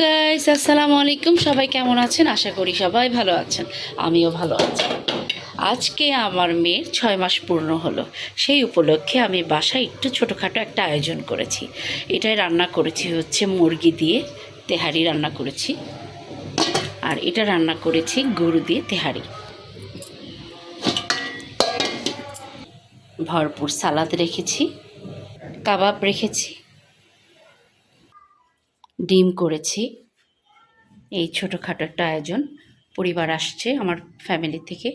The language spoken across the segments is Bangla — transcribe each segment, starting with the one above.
গাইস, আসসালামু আলাইকুম। সবাই কেমন আছেন? আশা করি সবাই ভালো আছেন। আমিও ভালো আছি। আজকে আমার মেয়ের 6 মাস পূর্ণ হলো। সেই উপলক্ষে আমি বাসায় একটু ছোটোখাটো একটা আয়োজন করেছি। এটাই রান্না করেছি হচ্ছে মুরগি দিয়ে তেহারি রান্না করেছি, আর এটা রান্না করেছি গরু দিয়ে তেহারি। ভরপুর সালাদ রেখেছি, কাবাব রেখেছি, ডিম করেছি। এই ছোটোখাটো একটা আয়োজন। পরিবার আসছে আমার ফ্যামিলি থেকে,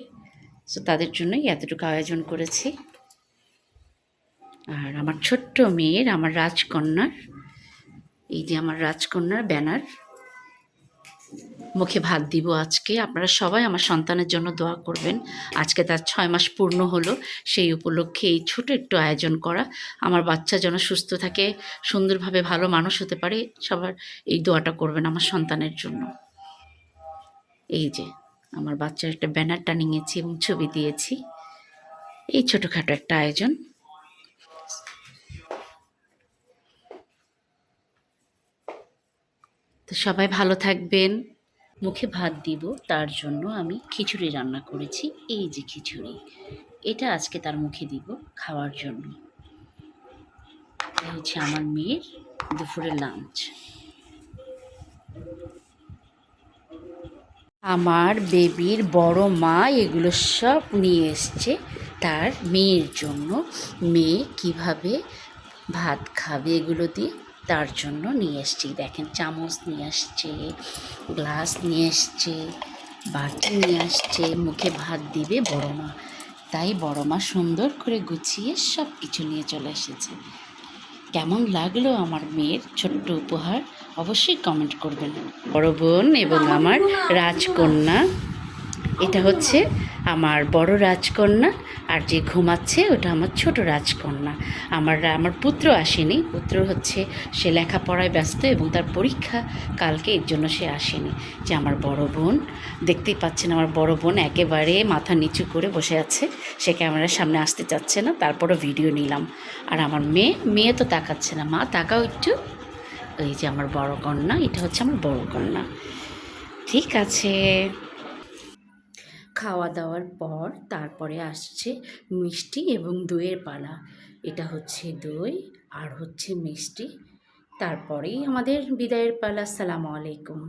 সো তাদের জন্যই এতটুকু আয়োজন করেছি। আর আমার ছোট্ট মেয়ের, আমার রাজকন্যার, এই যে আমার রাজকন্যার ব্যানার, মুখে ভাত দিব আজকে। আপনারা সবাই আমার সন্তানের জন্য দোয়া করবেন। আজকে তার 6 মাস পূর্ণ হলো, সেই উপলক্ষে এই ছোট একটু আয়োজন করা। আমার বাচ্চা যেন সুস্থ থাকে, সুন্দরভাবে ভালো মানুষ হতে পারে, সবার এই দোয়াটা করবেন আমার সন্তানের জন্য। এই যে আমার বাচ্চার একটা ব্যানার টানিয়েছি এবং ছবি দিয়েছি। এই ছোটোখাটো একটা আয়োজন। তো সবাই ভালো থাকবেন। মুখে ভাত দিব, তার জন্য আমি খিচুড়ি রান্না করেছি। এই যে খিচুড়ি, এটা আজকে তার মুখে দিব খাওয়ার জন্য। এই হচ্ছে আমার মেয়ের দুপুরের লাঞ্চ। আমার বেবির বড় মা এগুলো সব নিয়ে এসছে তার মেয়ের জন্য। মেয়ে কিভাবে ভাত খাবে এগুলো দিয়ে, তার জন্য নিয়ে এসছি। দেখেন, চামচ নিয়ে আসছে, গ্লাস নিয়ে এসছে, বাটি নিয়ে আসছে। মুখে ভাত দিবে বড় মা, তাই বড় মা সুন্দর করে গুছিয়ে সব কিছু নিয়ে চলে এসেছে। কেমন লাগলো আমার মেয়ের ছোট্ট উপহার অবশ্যই কমেন্ট করবেন। বড় বোন এবং আমার রাজকন্যা, এটা হচ্ছে আমার বড় রাজকন্যা, আর যে ঘুমাচ্ছে ওটা আমার ছোট রাজকন্যা। আমার পুত্র আসেনি। পুত্র হচ্ছে সে লেখাপড়ায় ব্যস্ত এবং তার পরীক্ষা কালকে, এর জন্য সে আসেনি। যে আমার বড় বোন, দেখতেই পাচ্ছেন আমার বড় বোন একেবারে মাথা নিচু করে বসে আছে। সে ক্যামেরার সামনে আসতে চাচ্ছে না, তারপরও ভিডিও নিলাম। আর আমার মেয়ে তো তাকাচ্ছে না। মা তাকাও একটু। এই যে আমার বড় কন্যা, এটা হচ্ছে আমার বড় কন্যা। ঠিক আছে, খাওয়া দাওয়ার পর তারপরে আসছে মিষ্টি এবং দইয়ের পালা। এটা হচ্ছে দই আর হচ্ছে মিষ্টি। তারপরেই আমাদের বিদায়ের পালা। আসসালামু আলাইকুম।